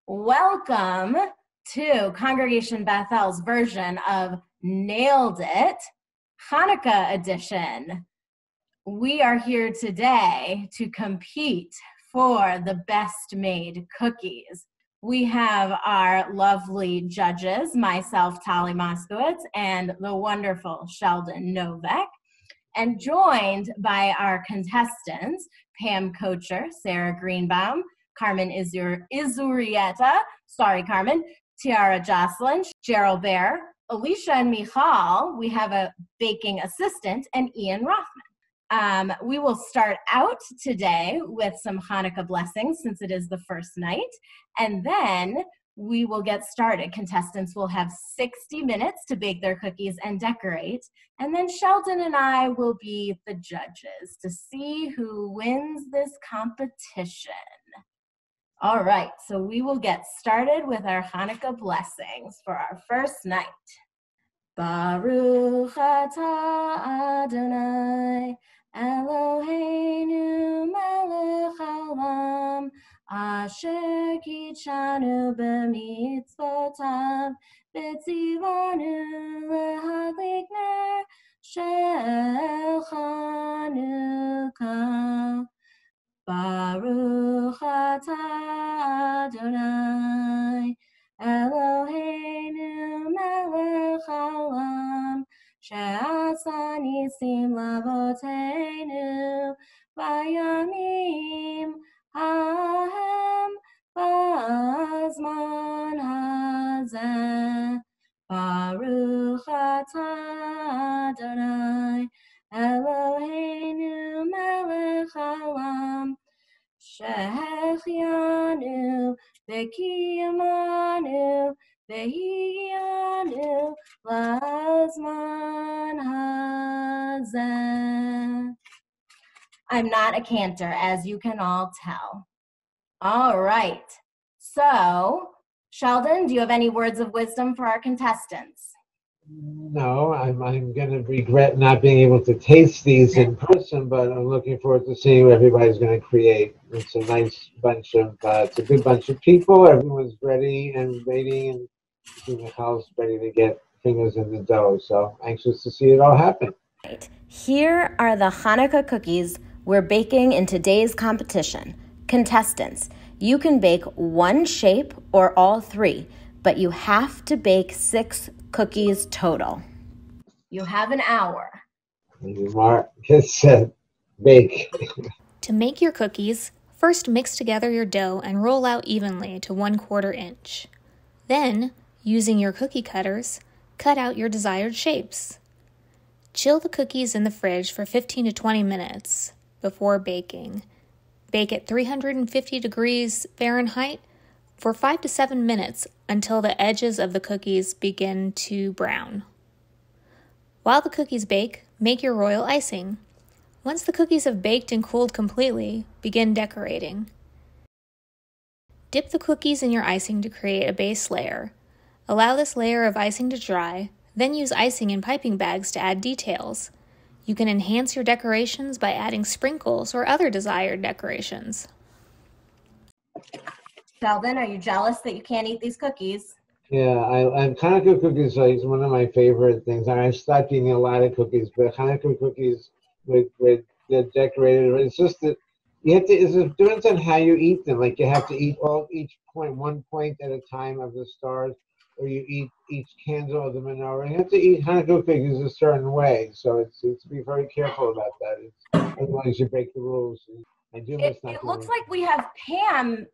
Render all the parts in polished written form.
Welcome to Congregation Bethel's version of Nailed It, Hanukkah edition. We are here today to compete for the best made cookies. We have our lovely judges, myself, Tali Moskowitz, and the wonderful Sheldon Novak, and joined by our contestants, Pam Kocher, Sarah Greenbaum, Carmen Izurieta, Tiara Jocelyn, Gerald Bear, Alicia and Michal. We have a baking assistant, and Ian Rothman. We will start out today with some Hanukkah blessings since it is the first night, and then we will get started. Contestants will have 60 minutes to bake their cookies and decorate, and then Sheldon and I will be the judges to see who wins this competition. All right, so we will get started with our Hanukkah blessings for our first night. Baruch atah Adonai Eloheinu melech haolam asher kitshanu b'mitzvotav v'tzivanu lehadlik ner shel Chanukah. Baruch atah Adonai Eloheinu melech haolam she'asa nisim lavoteinu bayamim hahem b'zman hazeh. Baruch atah Adonai Eloheinu melech haolam she'echianu v'kiyamanu v'higiyanu lazman hazeh. I'm not a cantor, as you can all tell. All right. So, Sheldon, do you have any words of wisdom for our contestants? No, I'm going to regret not being able to taste these in person, but I'm looking forward to seeing what everybody's going to create. It's a nice bunch of, it's a good bunch of people. Everyone's ready and waiting, and the house ready to get fingers in the dough. So anxious to see it all happen. Right. Here are the Hanukkah cookies we're baking in today's competition. Contestants, you can bake one shape or all three, but you have to bake 6 cookies total. You have an hour. Thank you, Mark. Get set. Bake. To make your cookies, first mix together your dough and roll out evenly to 1/4 inch. Then, using your cookie cutters, cut out your desired shapes. Chill the cookies in the fridge for 15 to 20 minutes before baking. Bake at 350 degrees Fahrenheit for 5 to 7 minutes until the edges of the cookies begin to brown. While the cookies bake, make your royal icing. Once the cookies have baked and cooled completely, begin decorating. Dip the cookies in your icing to create a base layer. Allow this layer of icing to dry, then use icing in piping bags to add details. You can enhance your decorations by adding sprinkles or other desired decorations. Sheldon, are you jealous that you can't eat these cookies? Yeah, Hanukkah cookies is one of my favorite things. I stopped eating a lot of cookies, but Hanukkah cookies with decorated. It's just that you have to. It's a difference on how you eat them. Like you have to eat one point at a time of the stars, or you eat each candle of the menorah. You have to eat Hanukkah cookies a certain way, so it's to be very careful about that. Otherwise, you break the rules. It looks like we have Pam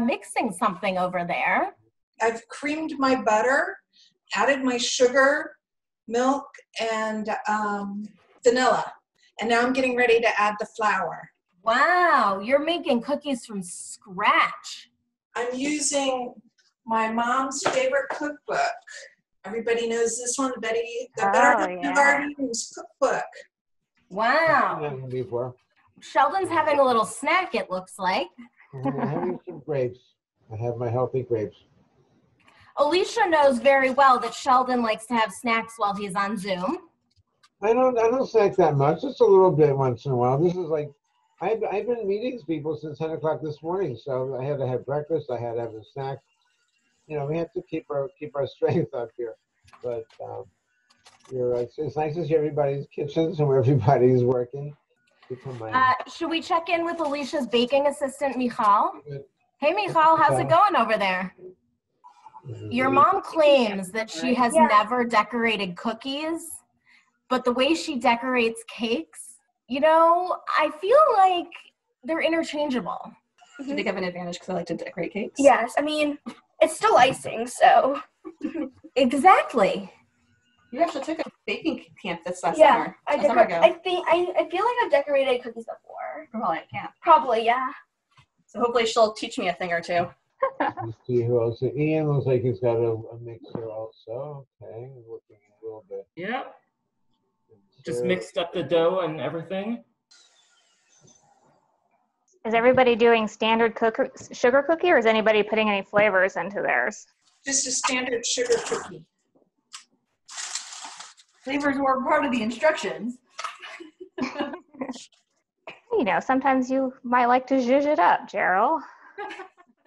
mixing something over there. I've creamed my butter, added my sugar, milk, and vanilla. And now I'm getting ready to add the flour. Wow, you're making cookies from scratch. I'm using my mom's favorite cookbook. Everybody knows this one, the Better Gardens cookbook. Wow. Before. Sheldon's having a little snack, it looks like. I'm having some grapes. I have my healthy grapes. Alicia knows very well that Sheldon likes to have snacks while he's on Zoom. I don't snack that much. Just a little bit once in a while. This is like I've been meeting people since 10 o'clock this morning, so I had to have breakfast. I had to have a snack. You know, we have to keep our strength up here. But it's nice to see everybody's kitchens and where everybody's working. Should we check in with Alicia's baking assistant, Michal? Hey, Michal, how's it going over there? Your mom claims that she has never decorated cookies, but the way she decorates cakes, you know, I feel like they're interchangeable. Do you think I have an advantage because I like to decorate cakes? Yes, I mean, it's still icing, so. Exactly. You actually took a baking camp this last Yeah, summer. I feel like I've decorated cookies before. Probably at camp. Probably, yeah. So hopefully she'll teach me a thing or two. Let's see who else. Ian looks like he's got a mixer also. Okay, looking a little bit. Yeah. Just mixed up the dough and everything. Is everybody doing standard sugar cookie, or is anybody putting any flavors into theirs? Just a standard sugar cookie. Flavors were part of the instructions. You know, sometimes you might like to zhuzh it up, Gerald.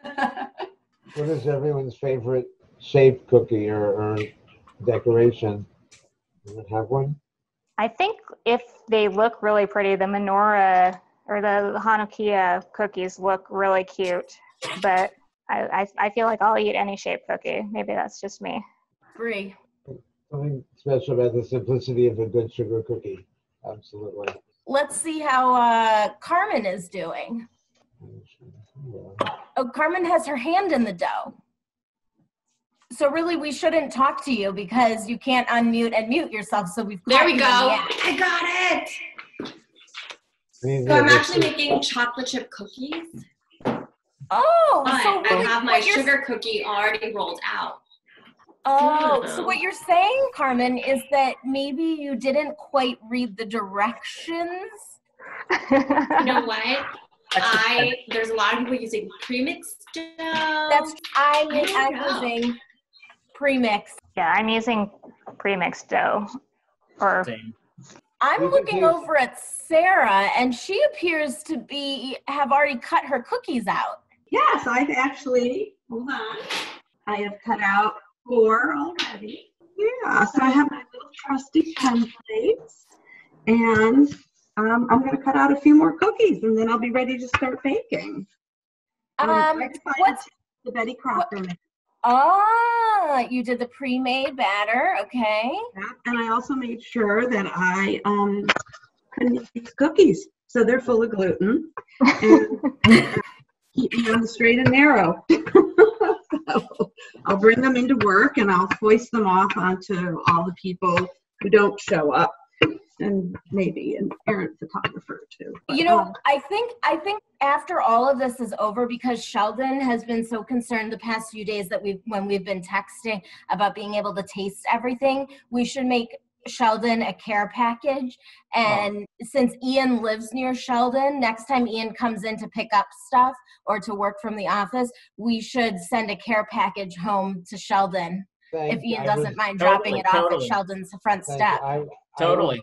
What is everyone's favorite shaped cookie or decoration? Do you have one? I think if they look really pretty, the menorah or the Hanukkah cookies look really cute, but I feel like I'll eat any shaped cookie. Maybe that's just me. Agree. Something special about the simplicity of a good sugar cookie. Absolutely. Let's see how Carmen is doing. Oh, Carmen has her hand in the dough. So really, we shouldn't talk to you because you can't unmute and mute yourself. So There we go. I got it. So I'm actually making chocolate chip cookies. Oh, but so really I have my sugar cookie already rolled out. Oh, so what you're saying, Carmen, is that maybe you didn't quite read the directions? You know what? There's a lot of people using premixed dough. I'm using premix. Yeah, I'm using premixed dough. Same. I'm looking over at Sarah, and she appears to have already cut her cookies out. Yes, I've actually, hold on, I have cut out 4 already. Yeah, so I have my little trusty templates, and I'm going to cut out a few more cookies, and then I'll be ready to start baking. What's the Betty Crocker mix? Oh, you did the pre-made batter, okay. Yeah, and I also made sure that I couldn't eat these cookies, so they're full of gluten, and keep me on the straight and narrow. So I'll bring them into work, and I'll foist them off onto all the people who don't show up, and maybe an errant photographer too. But, you know, I think after all of this is over, because Sheldon has been so concerned the past few days that when we've been texting about being able to taste everything, we should make Sheldon a care package. And since Ian lives near Sheldon, next time Ian comes in to pick up stuff or to work from the office, we should send a care package home to Sheldon. If Ian doesn't mind dropping it off at Sheldon's front step. Totally.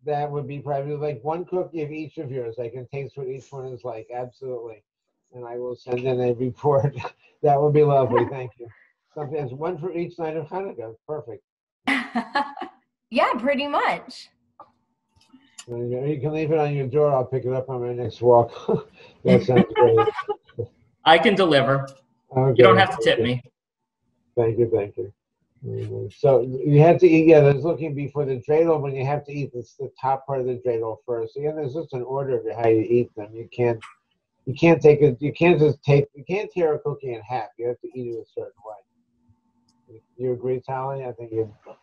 That would be probably like 1 cookie of each of yours. I can taste what each one is like. Absolutely. And I will send in a report. That would be lovely. Thank you. Sometimes 1 for each night of Hanukkah. Perfect. Yeah, pretty much. You can leave it on your door. I'll pick it up on my next walk. That sounds great. I can deliver. Okay. You don't have to tip me. Thank you. Thank you. So you have to eat, there's looking before the dreidel, when you have to eat the top part of the dreidel first. Again, there's just an order to how you eat them. You can't tear a cookie in half. You have to eat it a certain way. You agree, Tally?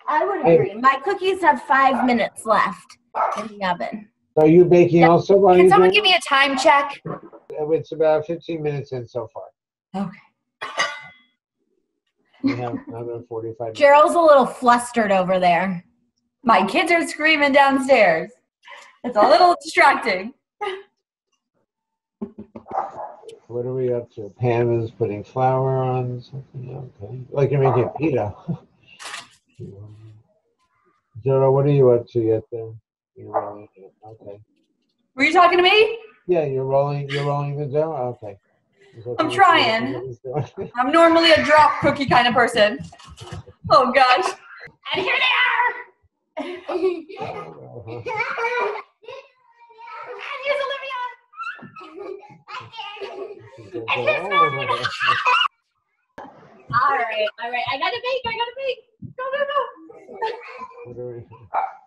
I would agree. My cookies have 5 minutes left in the oven. So are you baking also? Can someone give me a time check? It's about 15 minutes in so far. Okay. We have another 45 minutes. Gerald's a little flustered over there. My kids are screaming downstairs. It's a little distracting. What are we up to? Pam is putting flour on something. Okay. Like you're making pita. Gerald, what are you up to yet there? Okay. Were you talking to me? Yeah, you're rolling the dough? Okay. I'm trying. I'm normally a drop cookie kind of person. Oh gosh. And here they are! Here's Olivia! And here's Madeline! Alright, I gotta bake. Go.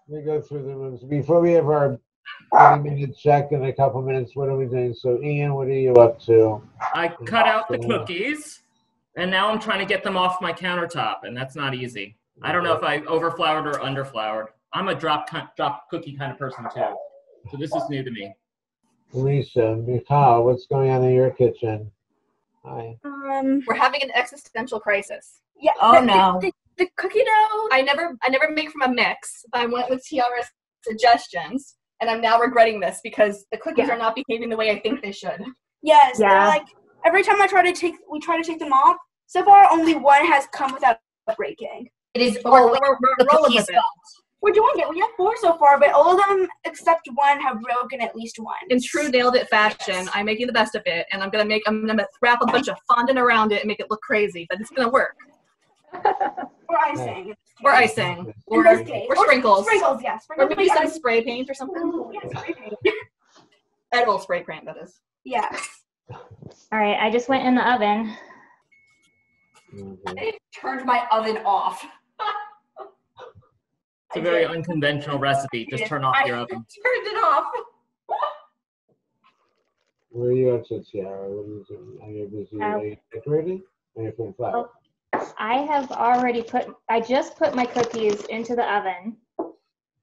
Let me go through the rooms. Before we have our 30-minute check in a couple minutes, what are we doing? So, Ian, what are you up to? I cut out the cookies, and now I'm trying to get them off my countertop, and that's not easy. I don't know if I overfloured or underfloured. I'm a drop cookie kind of person, too. So this is new to me. Lisa, Michal, what's going on in your kitchen? Hi. We're having an existential crisis. Yeah. Oh, no. The cookie dough. I never make from a mix. I went with Tiara's suggestions, and I'm now regretting this because the cookies are not behaving the way I think they should. Yes. Yeah. They're like every time we try to take them off. So far, only one has come without breaking. It is we're rolling rolling with it. We're doing it. We have 4 so far, but all of them except one have broken at least one. In true nailed it fashion, I'm making the best of it, and I'm gonna wrap a bunch of fondant around it and make it look crazy, but it's gonna work. Or icing. Or icing. Or sprinkles. Sprinkles, yes. Or maybe some spray paint or something. Yeah, spray paint. Edible spray paint, that is. Yes. All right, I just went in the oven. I turned my oven off. It's a very unconventional recipe. Just turn off your oven. Turned it off. Where are you up to, Tiara? What are you doing? Are you busy? Are you decorating? Are you putting flour? I have already I just put my cookies into the oven.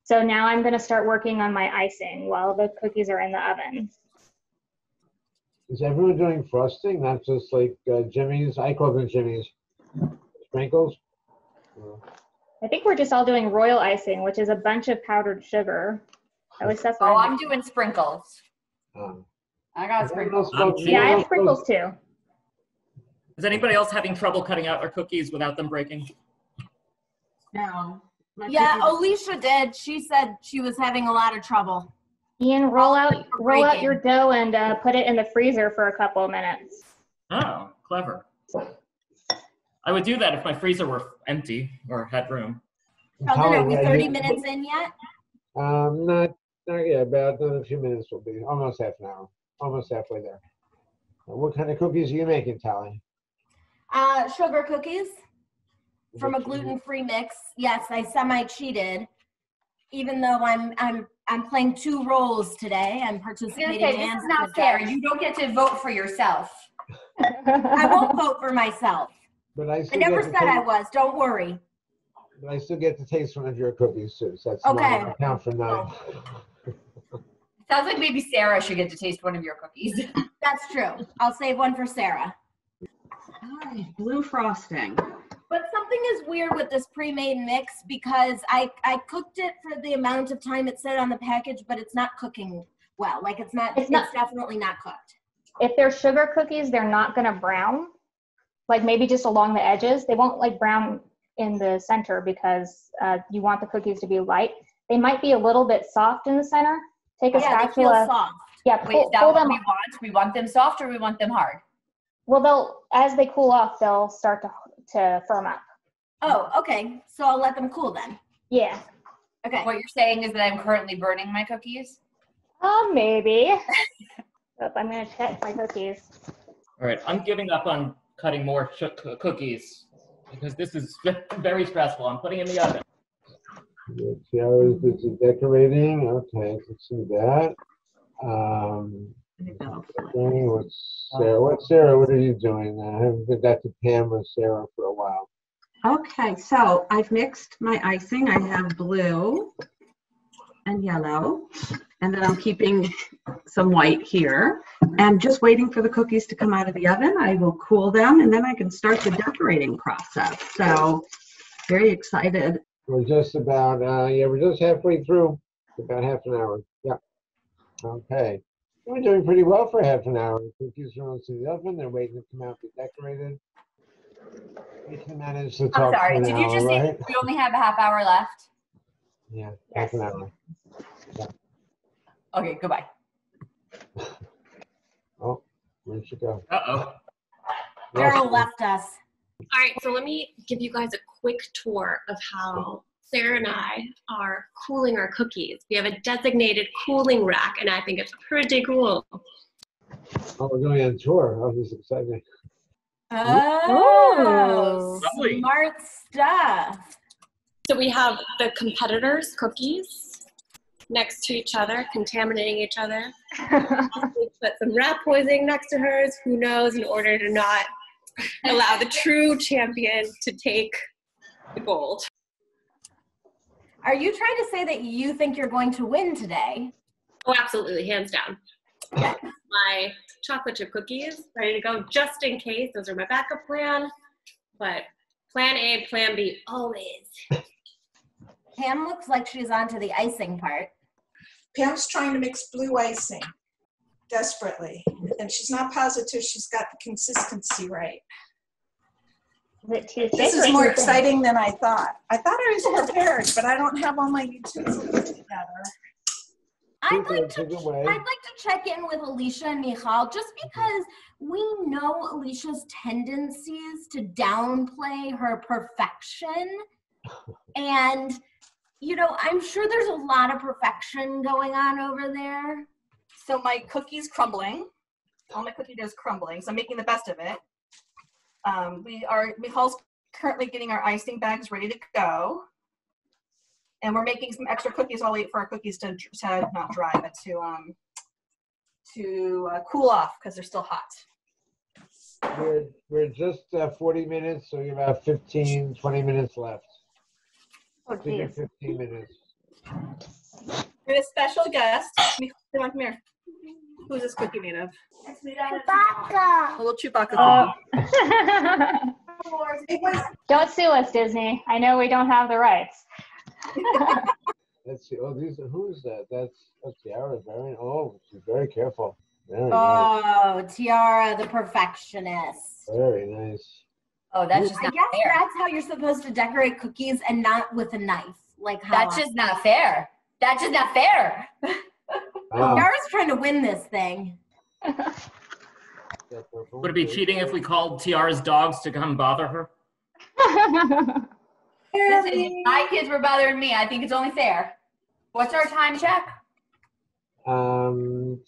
So now I'm going to start working on my icing while the cookies are in the oven. Is everyone doing frosting? Not just like Jimmy's? I call them Jimmy's. Sprinkles? I think we're just all doing royal icing, which is a bunch of powdered sugar. At least that's what I'm doing sprinkles. I got sprinkles. Yeah, I have sprinkles too. Is anybody else having trouble cutting out their cookies without them breaking? No. Yeah, Alicia did. She said she was having a lot of trouble. Ian, roll out your dough and put it in the freezer for a couple of minutes. Oh, clever. I would do that if my freezer were empty or had room. Sheldon, are we 30 minutes in yet? Not yet. About another few minutes will be. Almost half an hour. Almost halfway there. What kind of cookies are you making, Tally? Sugar cookies from a gluten-free mix. Yes, I semi-cheated, even though I'm playing 2 roles today. I'm participating. This is not fair. You don't get to vote for yourself. I won't vote for myself. But I never said I was. Don't worry. But I still get to taste one of your cookies too. So that's okay. I count for 9. Sounds like maybe Sarah should get to taste one of your cookies. That's true. I'll save one for Sarah. Blue frosting. But something is weird with this pre-made mix because I cooked it for the amount of time it said on the package, but it's not cooking well. Like it's definitely not cooked. If they're sugar cookies, they're not going to brown. Like maybe just along the edges. They won't like brown in the center because you want the cookies to be light. They might be a little bit soft in the center. Take a spatula. They feel soft. Yeah, pull them. We want them soft or we want them hard? Well, as they cool off, they'll start to firm up. Oh, okay. So I'll let them cool then. Yeah. Okay. What you're saying is that I'm currently burning my cookies? Maybe. I'm going to check my cookies. All right, I'm giving up on cutting more cookies because this is very stressful. I'm putting it in the oven. Tiara's busy decorating. Okay, I can see that. What's Sarah? What are you doing? I haven't got to Pam or Sarah for a while. Okay, so I've mixed my icing. I have blue and yellow, and then I'm keeping some white here. And just waiting for the cookies to come out of the oven. I will cool them, and then I can start the decorating process. So, very excited. We're just about, we're just halfway through. About half an hour. Yeah. Okay. We're doing pretty well for half an hour. The cookies are almost in the oven. They're waiting to come out to be decorated. We can manage to talk. I'm sorry. For an Did you just hour, say we only have a half hour left? Yeah, half an hour. Yeah. Okay, goodbye. Where'd she go? Uh-oh. Cheryl left us. All right, so let me give you guys a quick tour of how Sarah and I are cooling our cookies. We have a designated cooling rack, and I think it's pretty cool. Oh, we're going on tour. Oh, this is exciting. Oh, Lovely. smart stuff. So we have the competitors' cookies next to each other, contaminating each other. We put some rat poisoning next to hers, who knows, in order to not allow the true champion to take the gold. Are you trying to say that you think you're going to win today? Oh, absolutely, hands down. My chocolate chip cookies, ready to go just in case. Those are my backup plan. But plan A, plan B, always. Pam looks like she's on to the icing part. Pam's trying to mix blue icing desperately, and she's not positive she's got the consistency right. This is more exciting than I thought. I thought I was prepared, but I don't have all my utensils together. I'd like to check in with Alicia and Michal, just because we know Alicia's tendencies to downplay her perfection. And, you know, I'm sure there's a lot of perfection going on over there. So my cookie's crumbling. All my cookie dough is crumbling, so I'm making the best of it. Michal's currently getting our icing bags ready to go. And we're making some extra cookies. I'll wait for our cookies to not dry, but to cool off because they're still hot. We're just 40 minutes, so we have about 15, 20 minutes left. Oh, geez. 15 minutes. We have a special guest. Michal, come here. Who's this cookie made of? It's made out of Chewbacca. A little Chewbacca cookie. Don't sue us, Disney. I know we don't have the rights. Let's see. Oh, who's that? That's Tiara. She's very careful. Very nice. Oh, Tiara, the perfectionist. Very nice. Oh, that's just not fair. fair. That's how you're supposed to decorate cookies and not with a knife. Like how That's just not fair. That's just not fair. Wow. Tiara's trying to win this thing. Would it be cheating if we called Tiara's dogs to come bother her? Listen, if my kids were bothering me, I think it's only fair. What's our time check? 10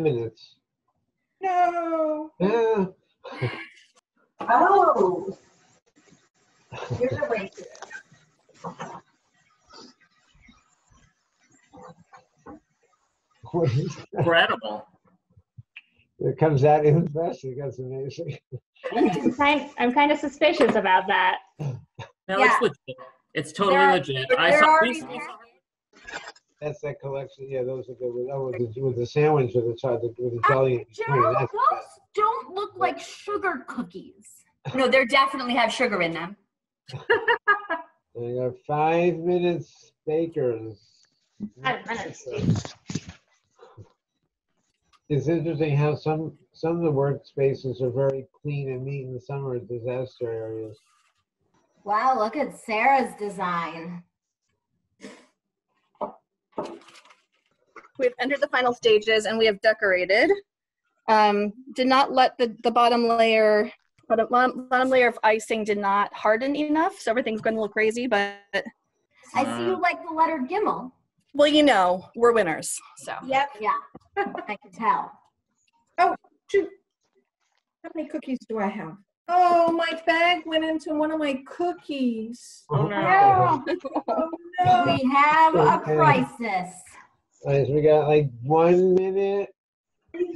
minutes. No. Yeah. Oh. Here's a way to What is that? Incredible. It comes out even faster. That's amazing. I'm kind of suspicious about that. No, Yeah. it's legit. It's totally legit. That's that collection. Yeah, those are good. With the sandwich with the jelly in between. Gerald, That's those the best. don't look like sugar cookies. No, they definitely have sugar in them. We got 5 minutes, bakers. 5 minutes. It's interesting how some of the workspaces are very clean and neat, and some are disaster areas. Wow, look at Sarah's design. We've entered the final stages and we have decorated. Did not let the bottom layer of icing did not harden enough, so everything's going to look crazy, but I see you like the letter Gimel. well, you know, we're winners, so. Yep. Yeah, I can tell. Oh, shoot. How many cookies do I have? Oh, my bag went into one of my cookies. Oh, no. Oh, no. We have a crisis. All right, so we got like 1 minute.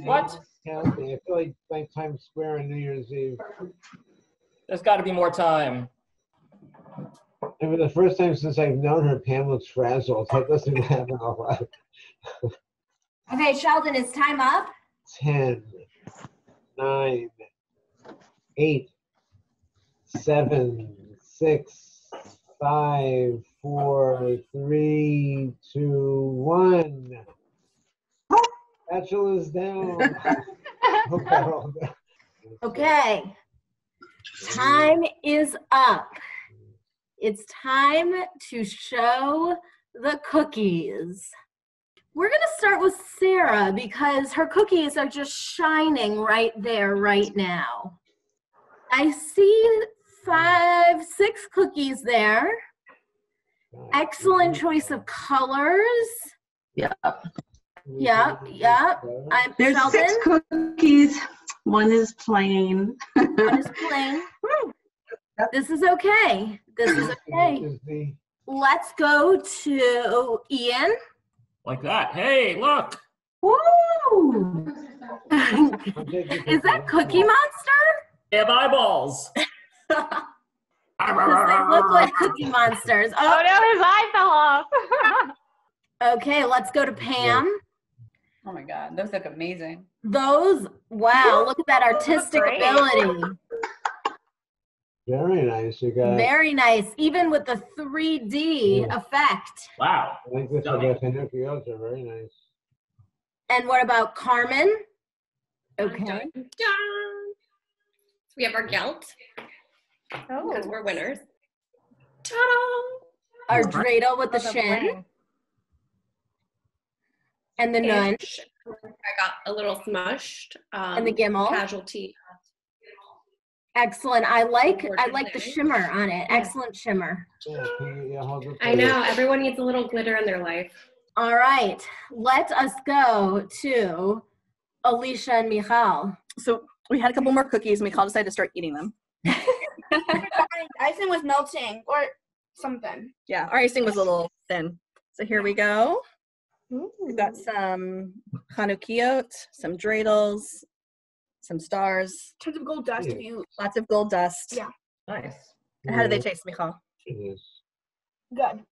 What? Counting. I feel like Times Square on New Year's Eve. There's got to be more time. And for the first time since I've known her, Pam looks frazzled. That doesn't happen a lot. Okay, Sheldon, is time up? 10, 9, 8, 7, 6, 5, 4, 3, 2, 1. Bachelor's down. Okay, time is up. It's time to show the cookies. We're going to start with Sarah because her cookies are just shining right there, right now. I see 5, 6 cookies there. Excellent choice of colors. Yeah. Yep. There's Sheldon. 6 cookies. One is plain. One is plain. This is okay. This is okay. Let's go to Ian. Like that. Hey, look. Woo! Is that Cookie Monster? They have eyeballs. Because they look like Cookie Monsters. Oh no, his eye fell off. Okay, let's go to Pam. Oh my God, those look amazing. Those, wow, look at that artistic Great. ability. Very nice. You got. Very nice, even with the 3D effect. Wow. I like this about Pinocchio. Very nice. And what about Carmen? Okay. Dun, dun. So we have our gelt because we're winners. Ta-da! Our dreidel with the shin. And the nun. I got a little smushed. And the gimel. Casualty. Excellent. I like the shimmer on it. Excellent shimmer. I know. Everyone needs a little glitter in their life. All right. Let us go to Alicia and Michal. So we had a couple more cookies, and Michal decided to start eating them. Icing was melting or something. Yeah, our icing was a little thin. So here we go. We've got some Chanukiot, some dreidels, some stars. Tons of gold dust. Lots of gold dust. Yeah. Nice. And how do they taste, Michal? Good.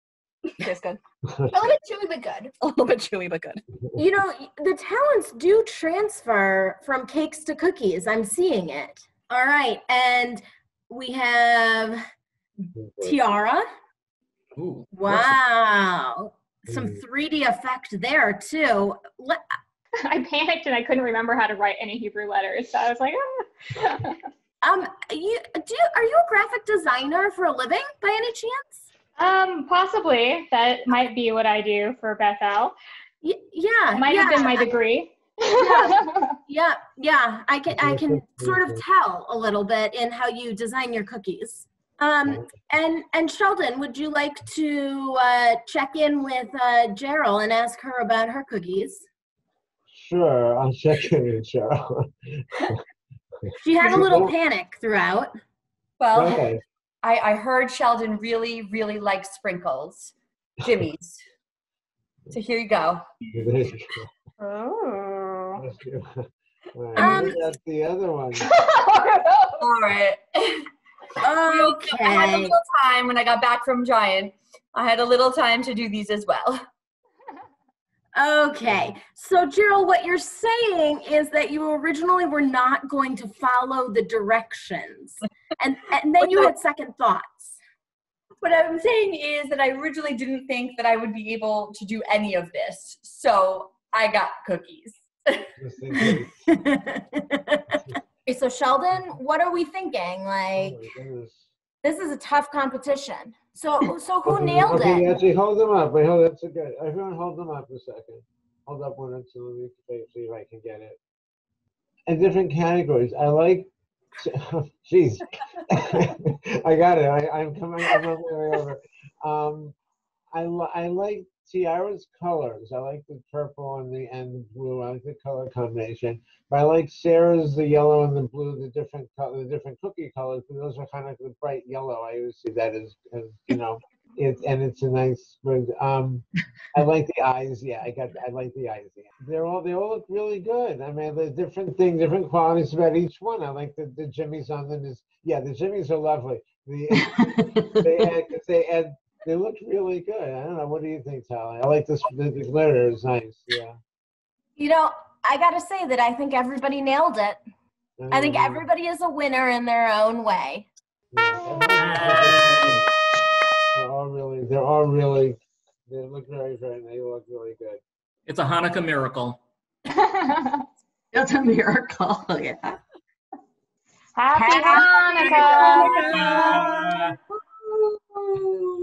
Tastes good. A little bit chewy, but good. A little bit chewy, but good. You know, the talents do transfer from cakes to cookies. I'm seeing it. All right. And we have Tiara. Ooh. Wow. Some 3D effect there, too. I panicked and I couldn't remember how to write any Hebrew letters, so I was like, ah. Are you a graphic designer for a living by any chance? Possibly. That might be what I do for Bethel. Yeah. Might have been my degree. Yeah. I can sort of tell a little bit in how you design your cookies. And Sheldon, would you like to check in with Gerald and ask her about her cookies? Sure, I'll check in with Cheryl. She had a little panic throughout. Well, Okay. I heard Sheldon really, really likes sprinkles. Jimmy's. So here you go. Oh. That's the other one. All right. Okay. I had a little time when I got back from Giant. I had a little time to do these as well. Okay. So, Gerald, what you're saying is that you originally were not going to follow the directions. And then you had second thoughts. What I'm saying is that I originally didn't think that I would be able to do any of this. So I got cookies. Okay, so Sheldon, what are we thinking? Like, this is a tough competition. So who nailed it? Actually, hold them up. Wait, hold. That's a good. Everyone, hold them up a second. Hold up one or two. Let me see if I can get it. And different categories. I like. Jeez, I got it. I'm coming. I'm on my way over. I like Tiara's colors. I like the purple and the blue. I like the color combination. But I like Sarah's the yellow and the blue, the different cookie colors. But those are kind of the bright yellow. I always see that as you know. It's a nice. I like the eyes. Yeah, I like the eyes. Yeah. They all look really good. I mean, there's different different qualities about each one. I like the jimmies on them. The jimmies are lovely. They look really good. I don't know. What do you think, Tally? I like this. The glitter is nice. Yeah. You know, I got to say that I think everybody nailed it. I think everybody is a winner in their own way. Yeah. They're all really, they look very, very, they look really good. It's a Hanukkah miracle. It's a miracle, yeah. Happy Hanukkah! Hanukkah.